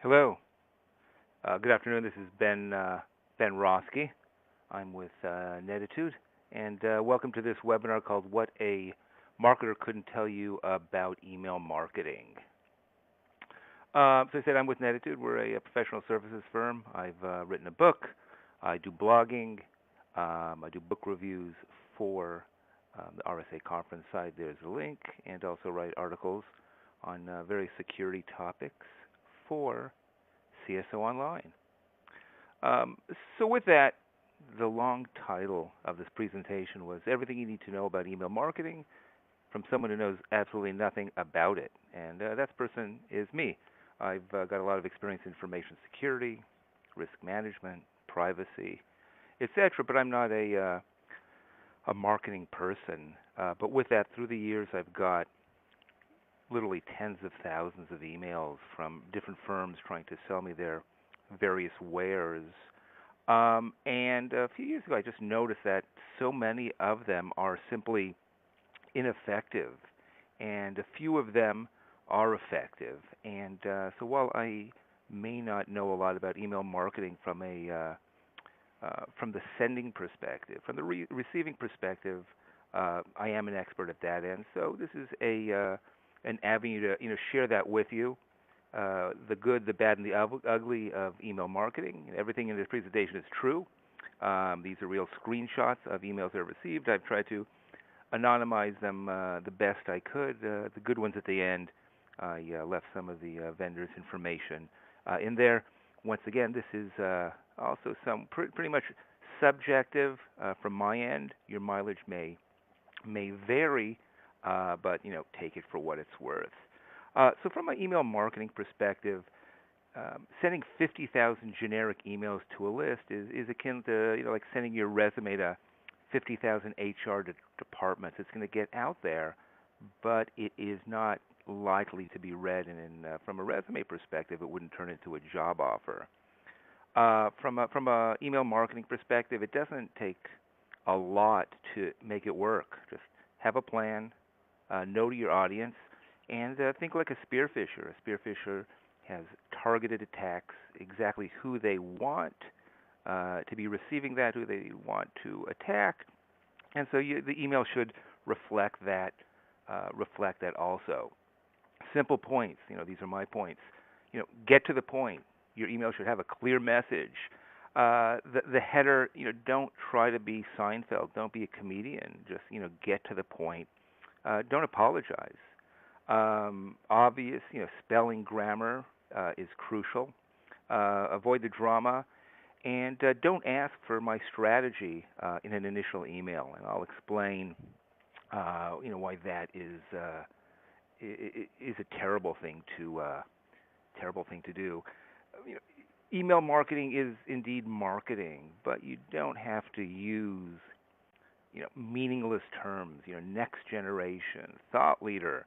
Hello. Good afternoon. This is Ben Roski. I'm with Netitude, and welcome to this webinar called "What a Marketer Couldn't Tell You About Email Marketing." So I said I'm with Netitude. We're a professional services firm. I've written a book. I do blogging. I do book reviews for the RSA conference site. There's a link, and also write articles on various security topics for CSO Online. Um, so with that, the long title of this presentation was Everything You Need to Know About Email Marketing from Someone Who Knows Absolutely Nothing About It. And that person is me. I've got a lot of experience in information security, risk management, privacy, etc., but I'm not a marketing person. But with that, through the years, I've got literally tens of thousands of emails from different firms trying to sell me their various wares. And a few years ago, I just noticed that so many of them are simply ineffective, and a few of them are effective. And so while I may not know a lot about email marketing from the sending perspective, from the receiving perspective, I am an expert at that end. So this is a an avenue to share that with you, the good, the bad, and the ugly of email marketing. Everything in this presentation is true. These are real screenshots of emails I received. I've tried to anonymize them the best I could. The good ones at the end, I left some of the vendors' information in there. Once again, this is also pretty much subjective from my end. Your mileage may vary, but take it for what it's worth. So from an email marketing perspective, sending 50,000 generic emails to a list is akin to like sending your resume to 50,000 HR departments. It's going to get out there, but it is not likely to be read. And from a resume perspective, it wouldn't turn into a job offer. From a email marketing perspective, it doesn't take a lot to make it work. Just have a plan, know your audience, and think like a spearfisher. A spearfisher has targeted attacks, exactly who they want to be receiving that, who they want to attack, and so the email should reflect that. Reflect that also. Simple points. These are my points. Get to the point. Your email should have a clear message. The header. Don't try to be Seinfeld. Don't be a comedian. Just get to the point. Don't apologize. Obvious, spelling, grammar is crucial. Avoid the drama, and don't ask for my strategy in an initial email, and I'll explain, why that is a terrible thing to do. You know, Email marketing is indeed marketing, but you don't have to use meaningless terms, next generation, thought leader.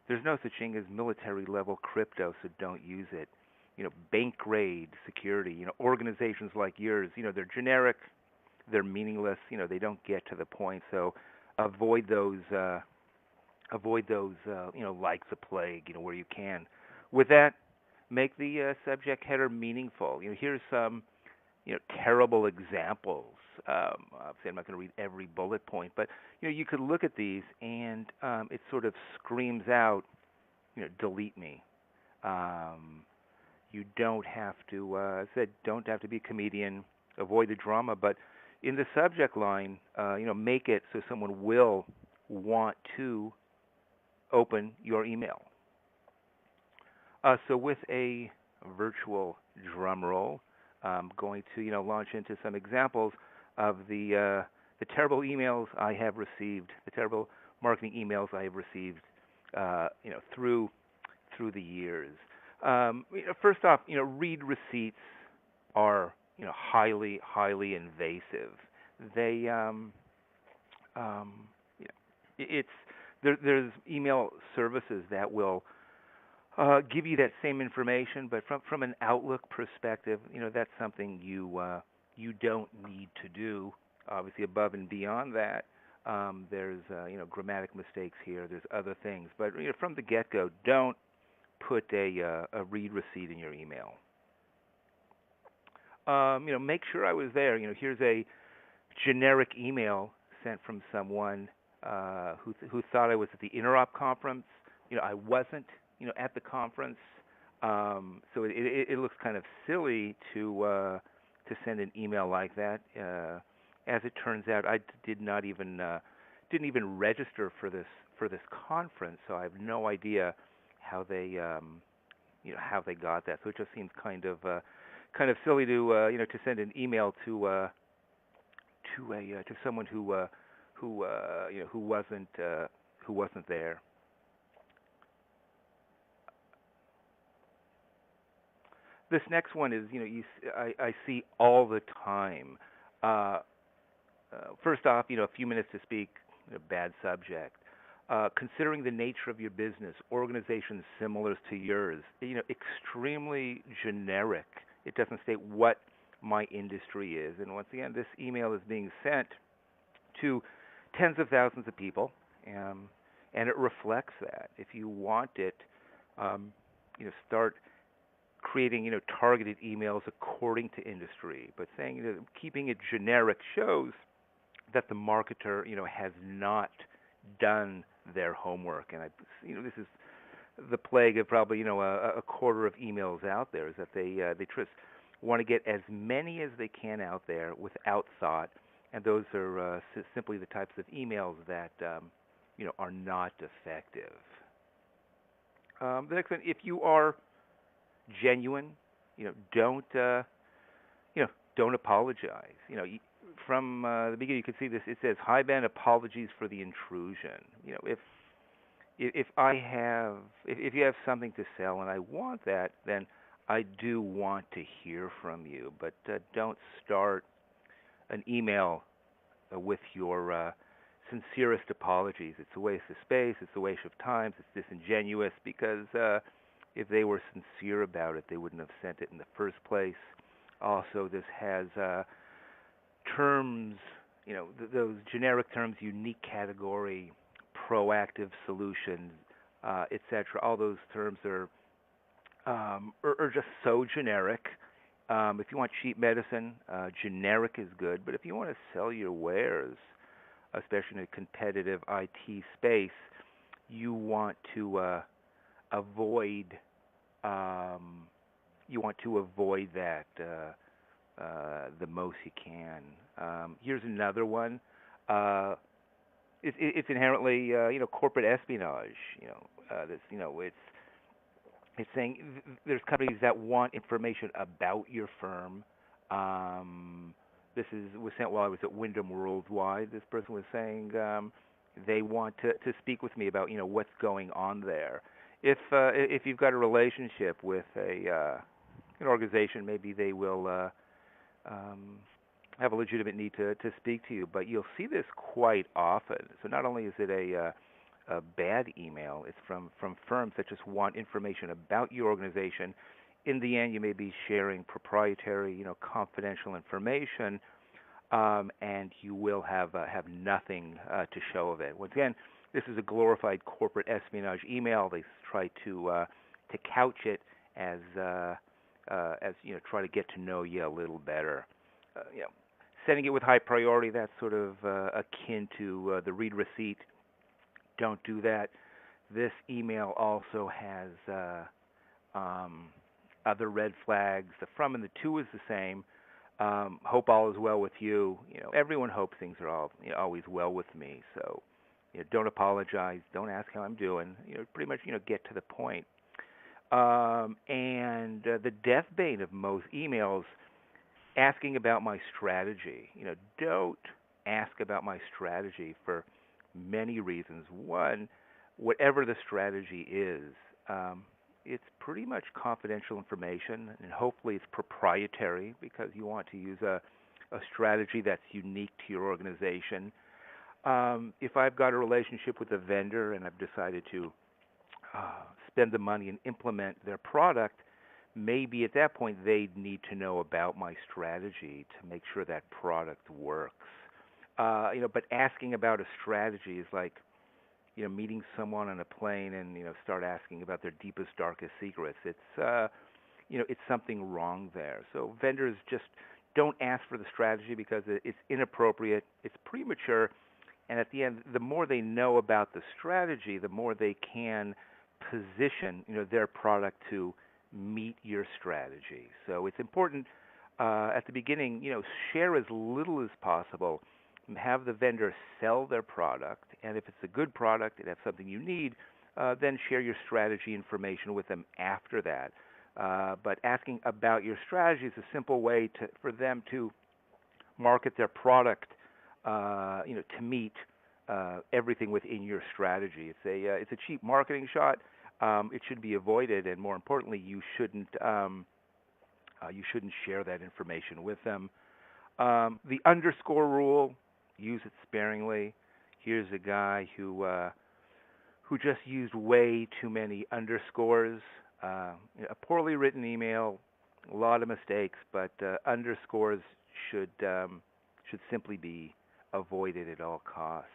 There's no such thing as military level crypto, so don't use it. Bank grade security, organizations like yours, they're generic, they're meaningless, they don't get to the point. So avoid those like the plague, where you can. With that, make the subject header meaningful. Here's some terrible examples. Obviously, I'm not going to read every bullet point, but you could look at these and it sort of screams out, delete me. Um, you don't have to, I said, don't have to be a comedian. Avoid the drama, but in the subject line, make it so someone will want to open your email. So with a virtual drum roll, I'm going to launch into some examples of the terrible emails I have received, the terrible marketing emails I have received, through the years. First off, read receipts are highly invasive. They you know, it's there's email services that will give you that same information, but from an Outlook perspective, that's something you don't need to do. Obviously, above and beyond that, there's grammatic mistakes here. There's other things, but from the get-go, don't put a read receipt in your email. Make sure I was there. Here's a generic email sent from someone who thought I was at the Interop conference. I wasn't. At the conference. So it looks kind of silly to send an email like that. As it turns out, I did not even didn't even register for this conference, so I have no idea how they how they got that. So it just seems kind of silly to send an email to someone who wasn't there. This next one is I see all the time. Uh, First off, a few minutes to speak, bad subject. Considering the nature of your business, organizations similar to yours, extremely generic. It doesn't state what my industry is. And once again, this email is being sent to tens of thousands of people, and it reflects that. If you want it, start creating targeted emails according to industry. But saying keeping it generic shows that the marketer has not done their homework. And this is the plague of probably a quarter of emails out there, is that they just want to get as many as they can out there without thought, and those are simply the types of emails that are not effective. The next one, if you are genuine, don't don't apologize. From the beginning, you can see this. It says, "Hi Ben, apologies for the intrusion." If I have if you have something to sell and I want that, then I do want to hear from you. But don't start an email with your sincerest apologies. It's a waste of space. It's a waste of time. It's disingenuous because if they were sincere about it, they wouldn't have sent it in the first place. Also, this has terms, those generic terms, unique category, proactive solutions, etc. All those terms are just so generic. If you want cheap medicine, generic is good. But if you want to sell your wares, especially in a competitive IT space, you want to avoid that the most you can. Here's another one. It's inherently corporate espionage. It's saying there's companies that want information about your firm. This was sent while I was at Wyndham Worldwide. This person was saying they want to speak with me about what's going on there. If you've got a relationship with an organization, maybe they will have a legitimate need to speak to you. But you'll see this quite often. So not only is it a bad email, it's from firms that just want information about your organization. In the end, you may be sharing proprietary, confidential information, and you will have nothing to show of it. Once again, this is a glorified corporate espionage email. They try to couch it as try to get to know you a little better. Sending it with high priority, that's sort of akin to the read receipt. Don't do that. This email also has other red flags. The from and the to is the same. Hope all is well with you. Everyone hopes things are always well with me. So, don't apologize. Don't ask how I'm doing. Pretty much, get to the point. And the deathbane of most emails, asking about my strategy. Don't ask about my strategy for many reasons. One, whatever the strategy is, it's pretty much confidential information, and hopefully it's proprietary because you want to use a strategy that's unique to your organization. If I've got a relationship with a vendor and I've decided to spend the money and implement their product, maybe at that point they need to know about my strategy to make sure that product works. But asking about a strategy is like, meeting someone on a plane and start asking about their deepest, darkest secrets. It's something wrong there. So vendors just don't ask for the strategy because it's inappropriate, it's premature, and at the end, the more they know about the strategy, the more they can position, their product to meet your strategy. So it's important at the beginning, share as little as possible. Have the vendor sell their product, and if it's a good product and have something you need, then share your strategy information with them after that. But asking about your strategy is a simple way for them to market their product, to meet everything within your strategy. It's a cheap marketing shot. It should be avoided, and more importantly, you shouldn't share that information with them. The underscore rule, use it sparingly. Here's a guy who just used way too many underscores. A poorly written email, a lot of mistakes, but underscores should simply be avoided at all costs.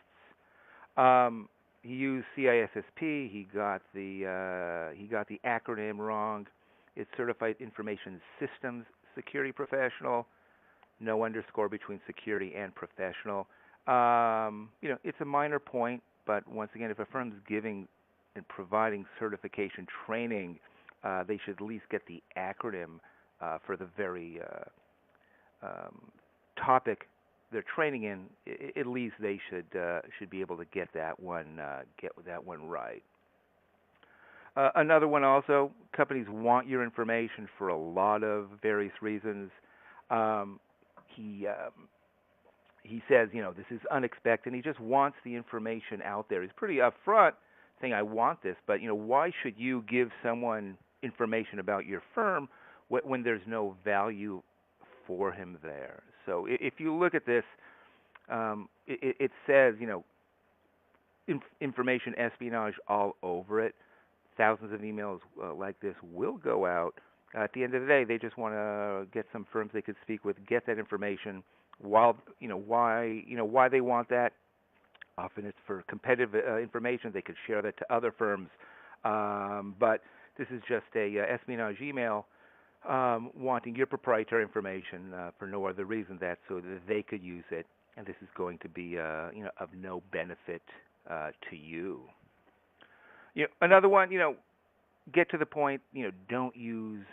He used CISSP. He got the acronym wrong. It's Certified Information Systems Security Professional. No underscore between security and professional. It's a minor point, but once again, if a firm's giving and providing certification training, they should at least get the acronym for the very topic they're training in. At least they should be able to get that one right. Another one also, companies want your information for a lot of various reasons. He says, this is unexpected. He just wants the information out there. He's pretty upfront saying, I want this, but, why should you give someone information about your firm when there's no value for him there? So if you look at this, it says, information espionage all over it. Thousands of emails like this will go out. At the end of the day, they just want to get some firms they could speak with, get that information. Why they want that? Often it's for competitive information. They could share that to other firms. But this is just a espionage email wanting your proprietary information for no other reason so that they could use it, and this is going to be of no benefit to you. Another one, get to the point. Don't use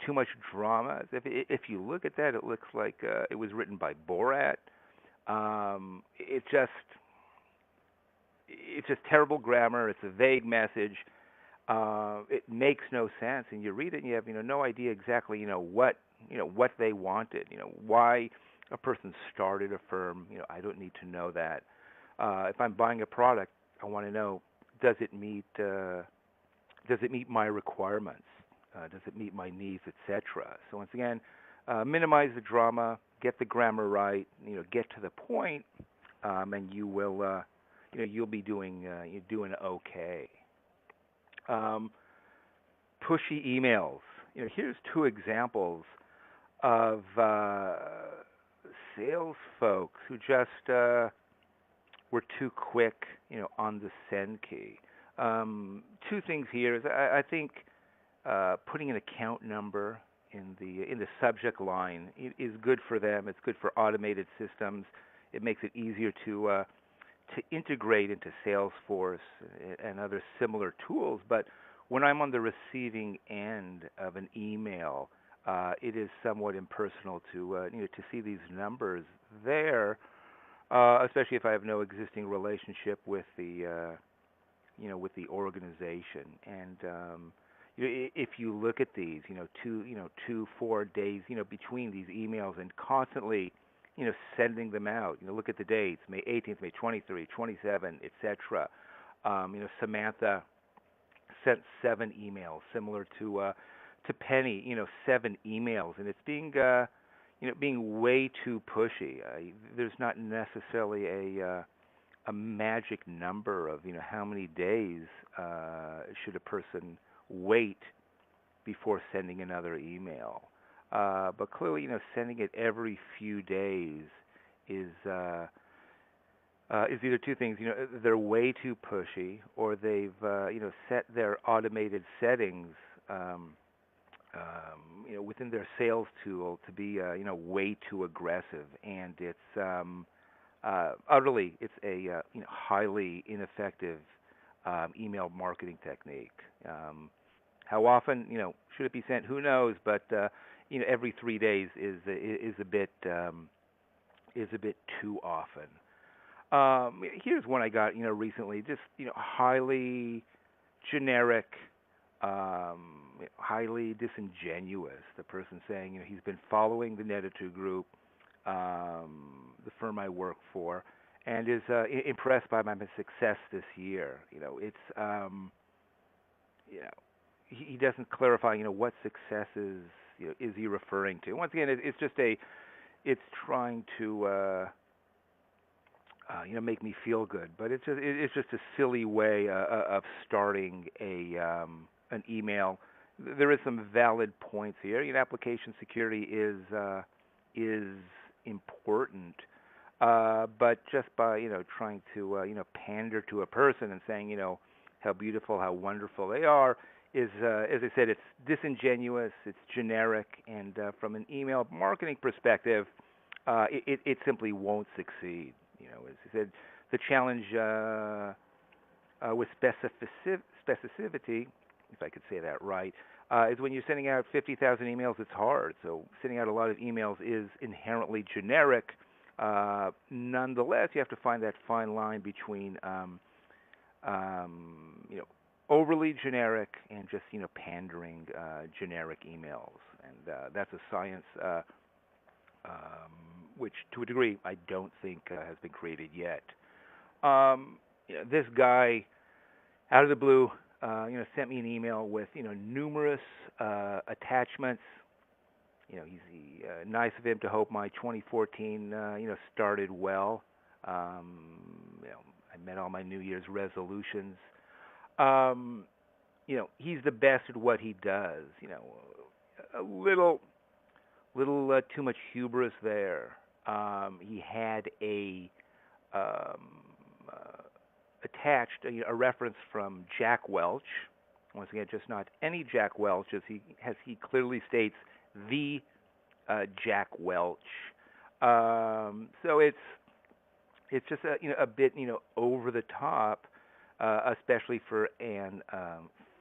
too much drama. If you look at that, it looks like it was written by Borat. It's just terrible grammar. It's a vague message. It makes no sense, and you read it and you have no idea exactly what they wanted. Why a person started a firm. I don't need to know that. If I'm buying a product, I want to know, does it meet my requirements? Does it meet my needs, etc.? So once again, minimize the drama, get the grammar right, get to the point, and you will, you'll be doing okay. Pushy emails. Here's two examples of sales folks who just were too quick, on the send key. Two things here is I think putting an account number in the subject line is good for them. It's good for automated systems. It makes it easier to integrate into Salesforce and other similar tools. But when I'm on the receiving end of an email, it is somewhat impersonal to see these numbers there, especially if I have no existing relationship with the organization. And if you look at these, 2-4 days, between these emails and constantly, sending them out. Look at the dates: May 18th, May 23, 27, etc. Samantha sent 7 emails, similar to Penny. 7 emails, and it's being way too pushy. There's not necessarily a magic number of how many days should a person wait before sending another email. But clearly, sending it every few days is is either two things. They're way too pushy, or they've set their automated settings, um, within their sales tool to be way too aggressive, and it's a highly ineffective email marketing technique. How often should it be sent? Who knows? But every 3 days is a bit too often. Here's one I got recently. Just highly generic, highly disingenuous. The person saying he's been following the Netitu group, the firm I work for, and is impressed by my success this year. It's he doesn't clarify what successes is he referring to. Once again, it's just it's trying to make me feel good, but it's just a silly way of starting an email. There is some valid points here. Application security is important, but just by trying to pander to a person and saying how beautiful, how wonderful they are is, as I said, it's disingenuous, it's generic, and from an email marketing perspective, it simply won't succeed. As I said, the challenge with specificity, if I could say that right, is when you're sending out 50,000 emails, it's hard. So sending out a lot of emails is inherently generic. Nonetheless, you have to find that fine line between overly generic and just pandering generic emails, and that's a science which, to a degree, I don't think has been created yet. This guy, out of the blue, sent me an email with numerous attachments. He's nice of him to hope my 2014 started well. I met all my New Year's resolutions. He's the best at what he does. A little too much hubris there. He had attached a reference from Jack Welch. Once again, just not any Jack Welch, as he clearly states, the Jack Welch. So it's just a bit over the top, especially for an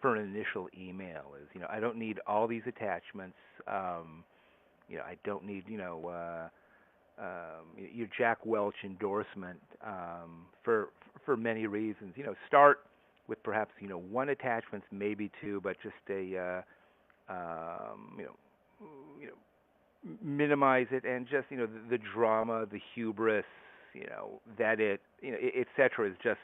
initial email. I don't need all these attachments. I don't need your Jack Welch endorsement for many reasons. Start with perhaps one attachment, maybe two, but just minimize it, and just the drama, the hubris, that etc. is just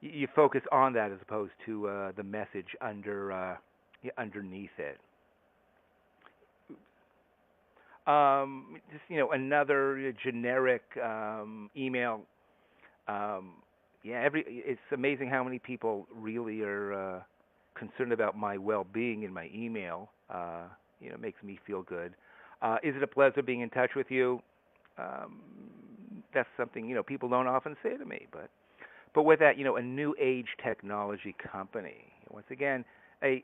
you focus on that as opposed to the message underneath it. Just another generic email. It's amazing how many people really are concerned about my well-being in my email. Makes me feel good. Is it a pleasure being in touch with you? That's something people don't often say to me, but with that, a new age technology company. Once again, a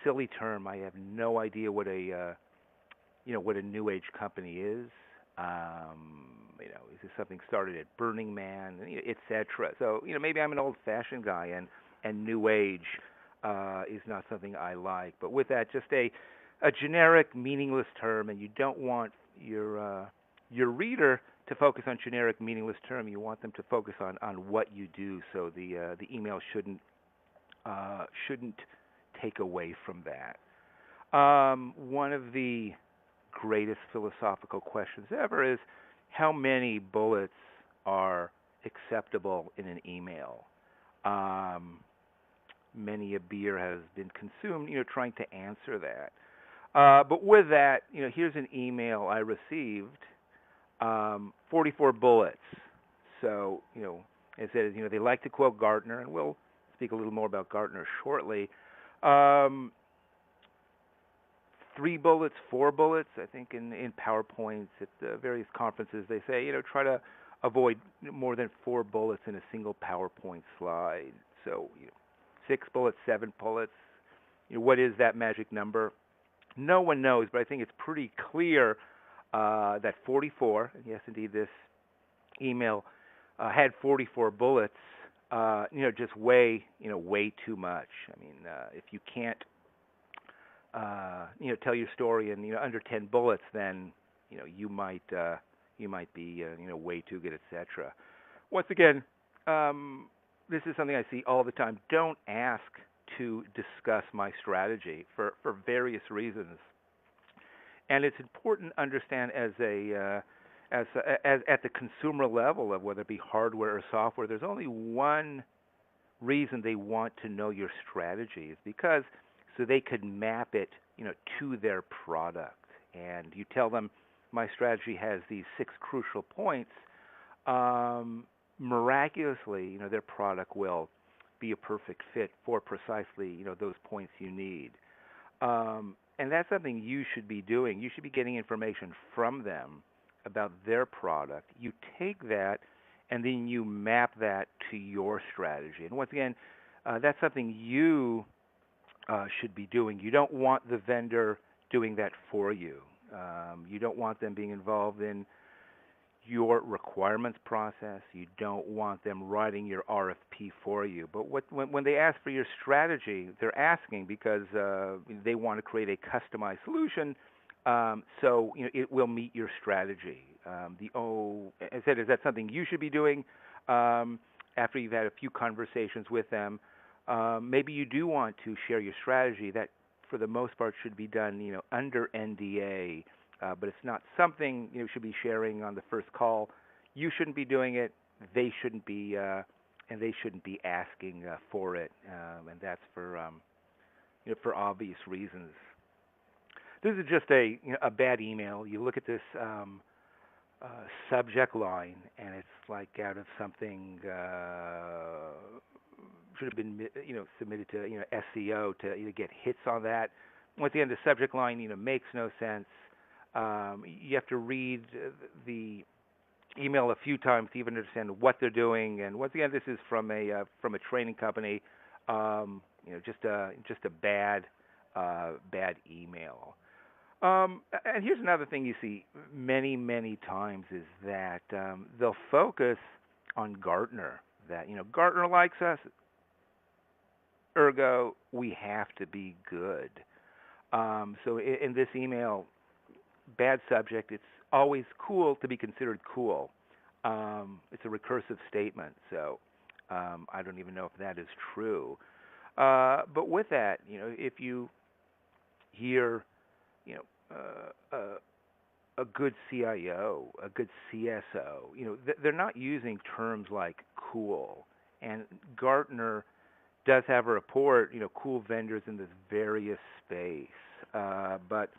silly term. I have no idea what a new age company is. Is this something started at Burning Man, etc. So maybe I'm an old-fashioned guy, and new age is not something I like. But with that, just a generic, meaningless term, and you don't want your reader to focus on generic, meaningless term. You want them to focus on what you do. So the email shouldn't take away from that. One of the greatest philosophical questions ever is, how many bullets are acceptable in an email? Many a beer has been consumed, trying to answer that. But with that, here's an email I received, 44 bullets. So, it says, they like to quote Gartner, and we'll speak a little more about Gartner shortly. 3 bullets, 4 bullets. I think in PowerPoints at various conferences they say, try to avoid more than 4 bullets in a single PowerPoint slide. So, 6 bullets, 7 bullets. What is that magic number? No one knows, but I think it's pretty clear that 44, and yes, indeed, this email had 44 bullets. Just way too much. I mean, if you can't, tell your story in under 10 bullets, then you might be way too good, etc. Once again, this is something I see all the time. Don't ask to discuss my strategy for various reasons, and it's important to understand as at the consumer level of whether it be hardware or software. There's only one reason they want to know your strategy is because so they could map it to their product. And you tell them my strategy has these 6 crucial points. Miraculously, their product will be a perfect fit for precisely those points you need. And that's something you should be doing. You should be getting information from them about their product. You take that and then you map that to your strategy. And once again, that's something you should be doing. You don't want the vendor doing that for you. You don't want them being involved in your requirements process. You don't want them writing your RFP for you. But when they ask for your strategy, they're asking because they want to create a customized solution. So it will meet your strategy. I said, is that something you should be doing after you've had a few conversations with them? Maybe you do want to share your strategy. That, for the most part, should be done, under NDA. But it's not something you should be sharing on the first call. You shouldn't be doing it. They shouldn't be, and they shouldn't be asking for it. And that's for obvious reasons. This is just a bad email. You look at this subject line, and it's like out of something should have been submitted to SEO to get hits on that. Once again, the subject line makes no sense. You have to read the email a few times to even understand what they're doing. And once again, this is from a training company. Just a bad email. And here's another thing you see many times is that they'll focus on Gartner. That Gartner likes us, ergo we have to be good. So in this email, bad subject. It's always cool to be considered cool. It's a recursive statement, so I don't even know if that is true. But with that, if you hear, a good CIO, a good CSO, they're not using terms like cool. And Gartner does have a report, cool vendors in this various space. But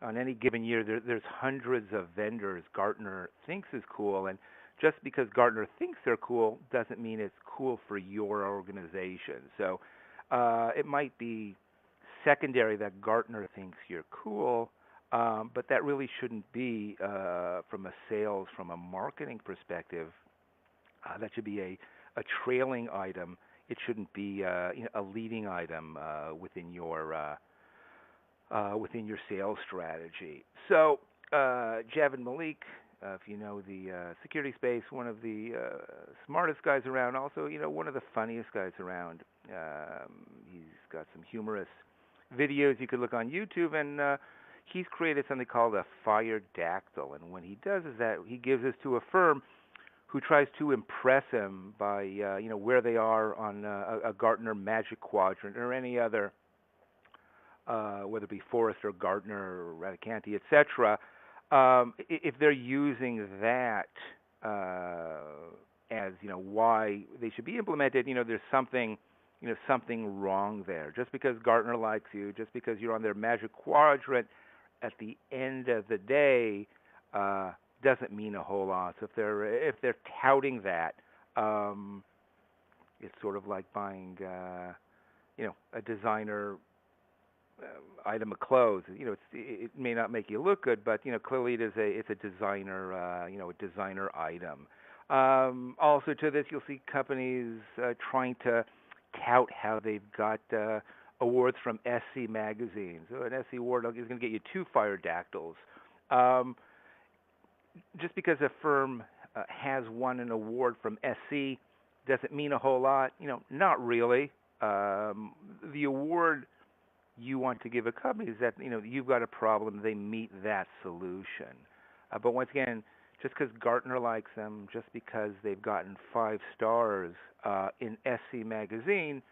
on any given year, there's hundreds of vendors Gartner thinks is cool, and just because Gartner thinks they're cool doesn't mean it's cool for your organization. So it might be secondary that Gartner thinks you're cool, but that really shouldn't be from a sales, from a marketing perspective. That should be a trailing item. It shouldn't be a leading item within your sales strategy. So Javed Malik, if you know the security space, one of the smartest guys around, also one of the funniest guys around. He's got some humorous videos you could look on YouTube, and he's created something called a Fire Dactyl. And what he does is that he gives this to a firm who tries to impress him by where they are on a Gartner Magic Quadrant or any other, whether it be Forrester, Gartner, or Radicanti, etc. If they're using that as why they should be implemented, there's something wrong there. Just because Gartner likes you, just because you're on their Magic Quadrant, at the end of the day, doesn't mean a whole lot. So if they're touting that, it's sort of like buying a designer item of clothes. It may not make you look good, but clearly it's a designer a designer item. Also, to this, you'll see companies trying to tout how they've got awards from SC magazine. So an SC award is going to get you 2 Fire Dactyls. Um, just because a firm has won an award from SC doesn't mean a whole lot. Not really. The award you want to give a company is that you've got a problem, they meet that solution. But once again, just because Gartner likes them, just because they've gotten 5 stars in SC magazine,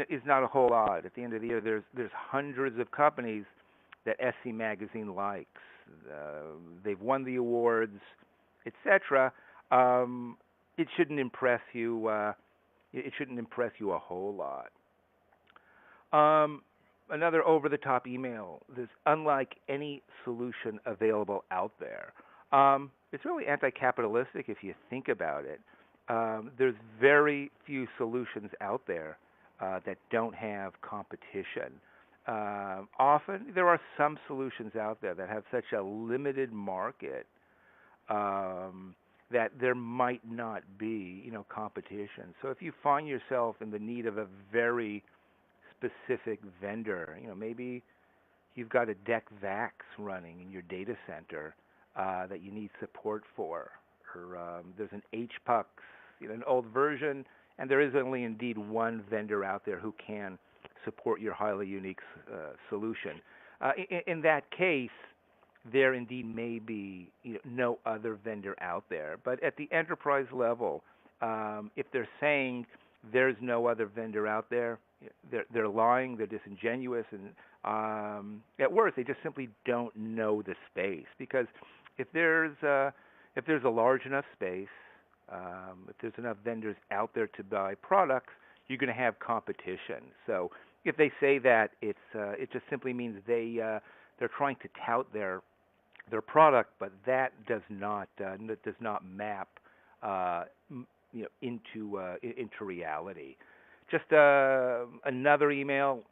is not a whole lot. At the end of the year, there's hundreds of companies that SC magazine likes. They've won the awards, etc. It shouldn't impress you. It shouldn't impress you a whole lot. Another over-the-top email. This unlike any solution available out there. It's really anti-capitalistic if you think about it. There's very few solutions out there that don't have competition. Often there are some solutions out there that have such a limited market that there might not be, competition. So if you find yourself in the need of a very specific vendor, maybe you've got a DEC VAX running in your data center that you need support for, or there's an HPUX, an old version, and there is only indeed one vendor out there who can support your highly unique solution. In that case, there indeed may be no other vendor out there. But at the enterprise level, if they're saying there's no other vendor out there, they're lying, they're disingenuous, and at worst, they just simply don't know the space. Because if there's a large enough space, if there's enough vendors out there to buy products, you're going to have competition. So if they say that, it just simply means they're trying to tout their product, but that does not map into reality. Just another email.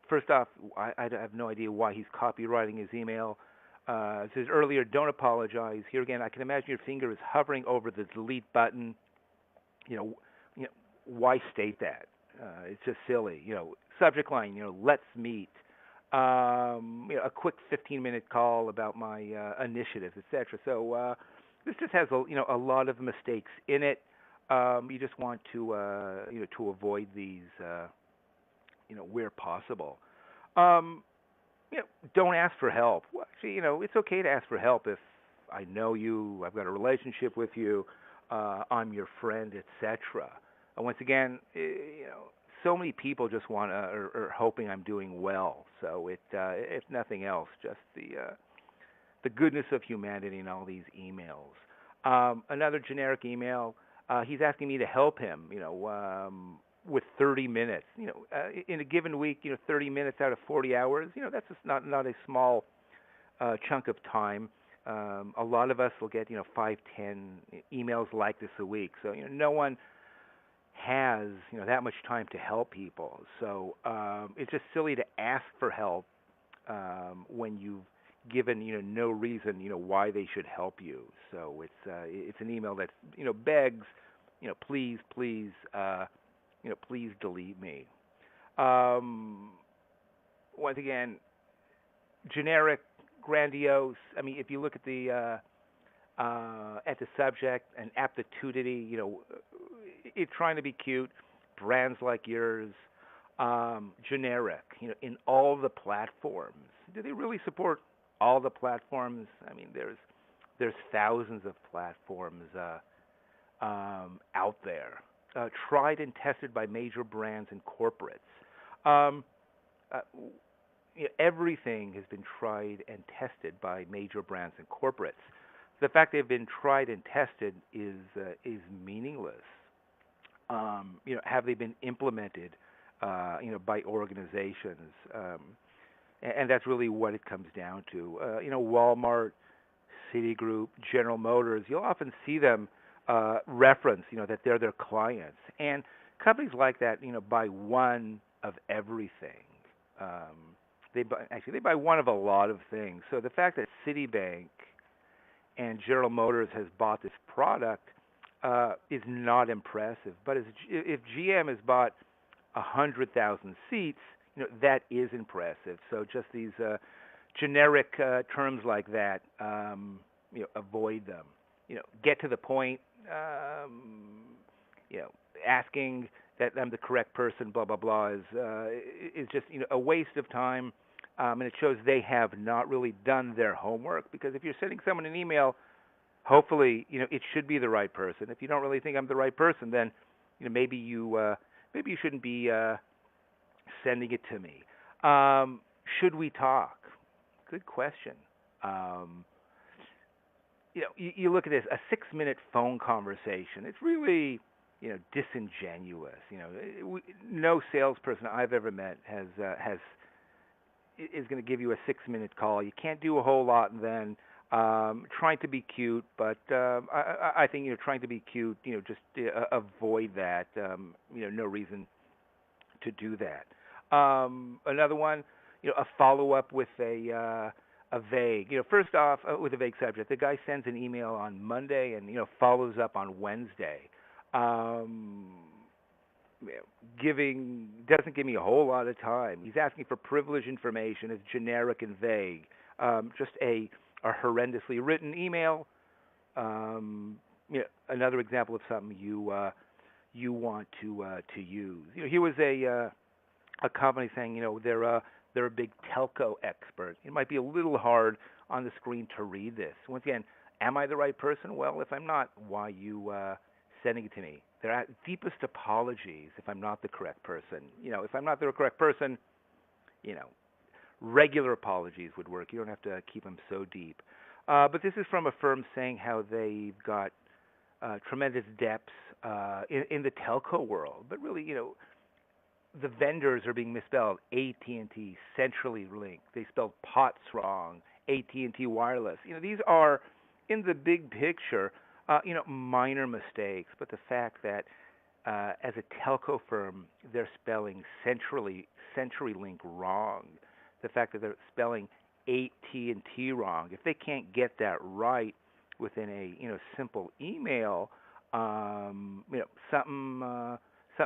First off, I have no idea why he's copywriting his email. It says earlier, don't apologize. Here again, I can imagine your finger is hovering over the delete button. Why state that? It's just silly. Subject line, let's meet. A quick 15-minute call about my initiatives, etc. So this just has a lot of mistakes in it. You just want to to avoid these where possible. Don't ask for help. Well, actually, it's okay to ask for help if I know you, I've got a relationship with you, I'm your friend, etc. Once again, so many people just want are hoping I'm doing well. So if nothing else, just the goodness of humanity in all these emails. Another generic email. He's asking me to help him. With 30 minutes. In a given week, 30 minutes out of 40 hours. That's just not a small chunk of time. A lot of us will get 5, 10 emails like this a week. So no one has that much time to help people. So it's just silly to ask for help when you've given no reason why they should help you. So it's an email that begs please please delete me. Once again, generic, grandiose. I mean, if you look at the subject and aptitudity, it's trying to be cute. Brands like yours, generic. In all the platforms. Do they really support all the platforms? I mean, there's thousands of platforms out there. Tried and tested by major brands and corporates. Everything has been tried and tested by major brands and corporates. The fact they've been tried and tested is meaningless. Have they been implemented? By organizations, and that's really what it comes down to. Walmart, Citigroup, General Motors. You'll often see them reference, that they're their clients, and companies like that, buy one of everything. They buy one of a lot of things. So the fact that Citibank and General Motors has bought this product, is not impressive. But if GM has bought 100,000 seats, that is impressive. So just these generic terms like that, avoid them. Get to the point. You know, asking that I'm the correct person, blah blah blah, is just a waste of time, and it shows they have not really done their homework. Because if you're sending someone an email, hopefully it should be the right person. If you don't really think I'm the right person, then maybe you shouldn't be sending it to me. Should we talk? Good question. Um, you look at this, a 6-minute phone conversation. It's really, disingenuous. No salesperson I've ever met has is going to give you a 6-minute call. You can't do a whole lot then. Trying to be cute, but I think trying to be cute, just avoid that. No reason to do that. Another one, a follow up with a vague, first off with a vague subject. The guy sends an email on Monday and follows up on Wednesday. Um, Giving doesn't give me a whole lot of time. He's asking for privileged information. It's generic and vague. Just a horrendously written email. Another example of something you want to use. Here was a company saying they're a big telco expert. It might be a little hard on the screen to read this. Once again, am I the right person? Well, if I'm not, why you sending it to me? Their deepest apologies if I'm not the correct person. If I'm not the correct person, regular apologies would work. You don't have to keep them so deep. But this is from a firm saying how they've got tremendous depths in the telco world. But really, the vendors are being misspelled. AT&T, CenturyLink. They spelled POTS wrong. AT&T Wireless. These are, in the big picture, minor mistakes. But the fact that as a telco firm, they're spelling CenturyLink wrong. The fact that they're spelling AT&T wrong. If they can't get that right within a simple email, something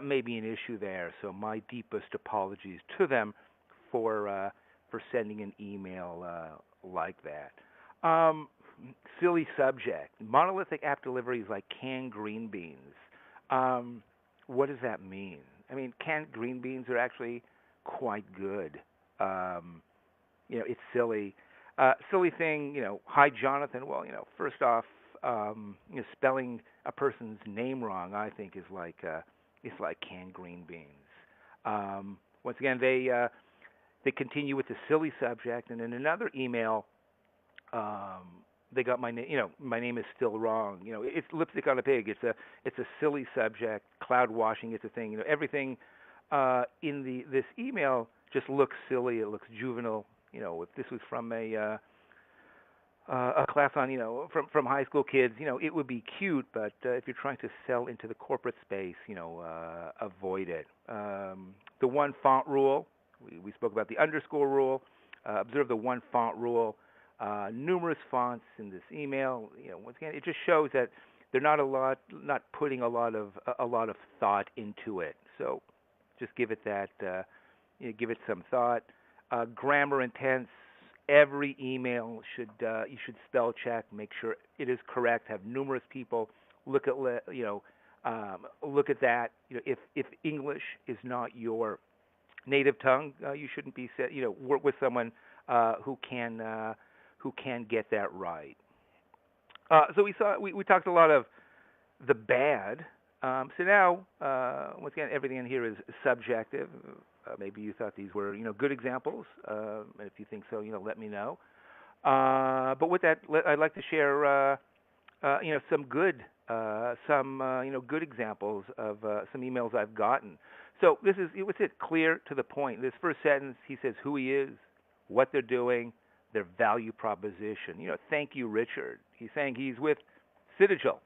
may be an issue there. So my deepest apologies to them for sending an email like that. Silly subject. Monolithic app deliveries like canned green beans. What does that mean? I mean, canned green beans are actually quite good. It's silly. Silly thing, hi Jonathan. Well, first off, spelling a person's name wrong, I think, is like canned green beans. Once again, they continue with the silly subject, and in another email, they got my name. My name is still wrong. It's lipstick on a pig. It's a silly subject. Cloud washing. It's a thing. Everything in this email just looks silly. It looks juvenile. If this was from a class on, from high school kids, it would be cute. But if you're trying to sell into the corporate space, avoid it. The one font rule. We spoke about the underscore rule. Observe the one font rule. Numerous fonts in this email. Once again, it just shows that they're not putting a lot of thought into it. So just give it that. Give it some thought. Grammar and tense. Every email you should spell check, make sure it is correct. Have numerous people look at look at that. If English is not your native tongue, you shouldn't be work with someone who can get that right. So we talked a lot of the bad. So now once again, everything in here is subjective. Maybe you thought these were good examples, and if you think so, let me know. But with that, I'd like to share some good good examples of some emails I've gotten. So what's it? Clear to the point. This first sentence, he says who he is, what they're doing, their value proposition. Thank you, Richard. He's saying he's with Citadel.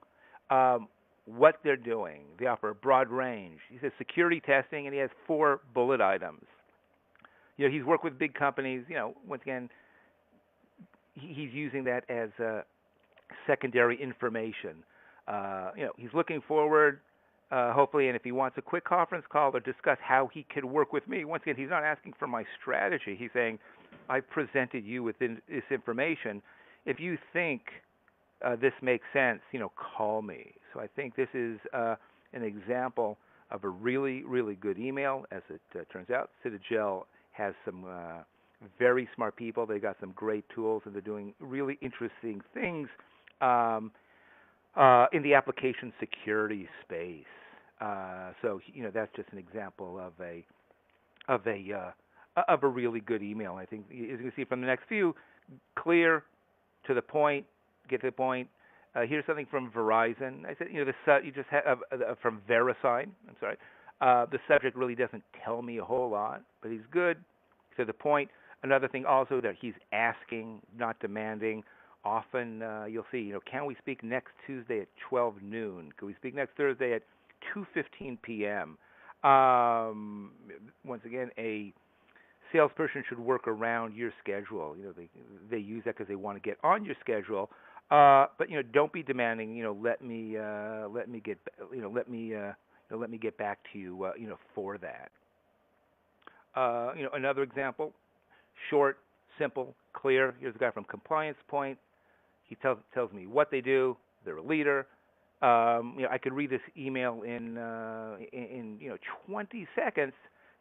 What they're doing. They offer a broad range. He says security testing, and he has 4 bullet items. He's worked with big companies. Once again, he's using that as secondary information. He's looking forward, hopefully, and if he wants a quick conference call to discuss how he could work with me, once again, he's not asking for my strategy. He's saying, I've presented you with this information. If you think this makes sense, call me. So I think this is an example of a really, really good email. As it turns out, Citagel has some very smart people. They got some great tools, and they're doing really interesting things in the application security space. So that's just an example of a really good email. I think, as you can see from the next few, clear, to the point, get to the point. Here's something from Verizon. I said, you just have from VeriSign. I'm sorry. The subject really doesn't tell me a whole lot, but he's good, to the point. Another thing also that he's asking, not demanding. Often you'll see, can we speak next Tuesday at 12 noon? Can we speak next Thursday at 2:15 p.m.? Once again, a salesperson should work around your schedule. They use that because they want to get on your schedule. But don't be demanding. Let me get back to you. For that. Another example, short, simple, clear. Here's a guy from Compliance Point. He tells me what they do. They're a leader. I could read this email in 20 seconds.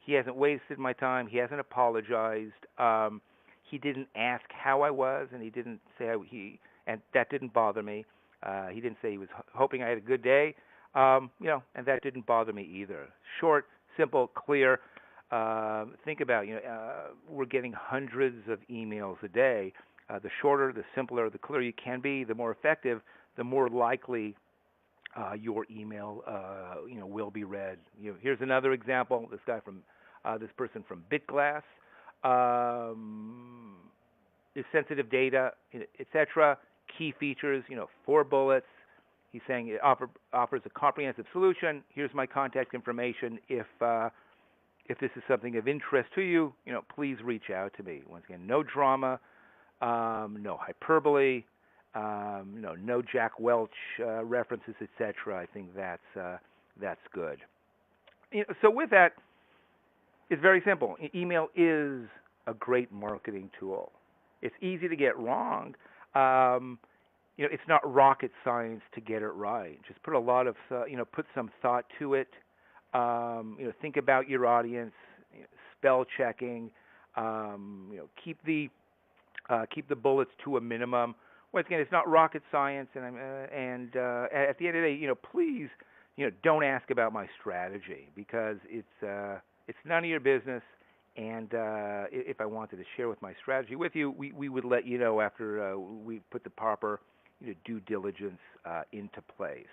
He hasn't wasted my time. He hasn't apologized. He didn't ask how I was, and he didn't say and that didn't bother me. He didn't say he was hoping I had a good day. And that didn't bother me either. Short, simple, clear. Think about, we're getting hundreds of emails a day. The shorter, the simpler, the clearer you can be, the more effective, the more likely your email, will be read. Here's another example. This person from BitGlass. Is sensitive data, etc. Key features, 4 bullets. He's saying it offers a comprehensive solution. Here's my contact information. If this is something of interest to you, please reach out to me. Once again, no drama, no hyperbole, no Jack Welch references, etc. I think that's good. So with that, it's very simple. Email is a great marketing tool. It's easy to get wrong. It's not rocket science to get it right. Just put a lot of, put some thought to it. Think about your audience, spell checking. Keep the bullets to a minimum. Once again, it's not rocket science, and at the end of the day, please, don't ask about my strategy, because it's none of your business. And if I wanted to share with my strategy with you, we would let you know after we put the proper due diligence into place.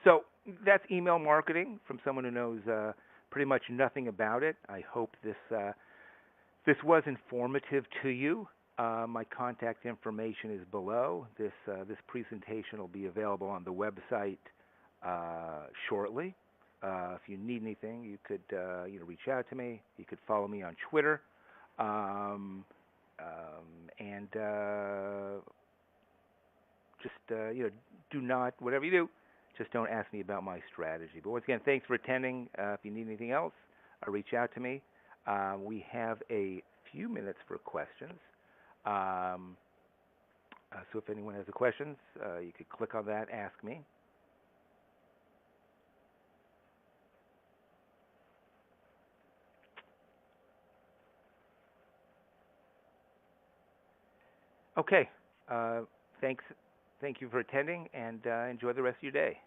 So that's email marketing from someone who knows pretty much nothing about it. I hope this was informative to you. My contact information is below. This presentation will be available on the website shortly. If you need anything, you could reach out to me. You could follow me on Twitter, and just do not, whatever you do, just don't ask me about my strategy. But once again, thanks for attending. If you need anything else, reach out to me. We have a few minutes for questions. So if anyone has a questions, you could click on that, ask me. Okay. Thank you for attending, and enjoy the rest of your day.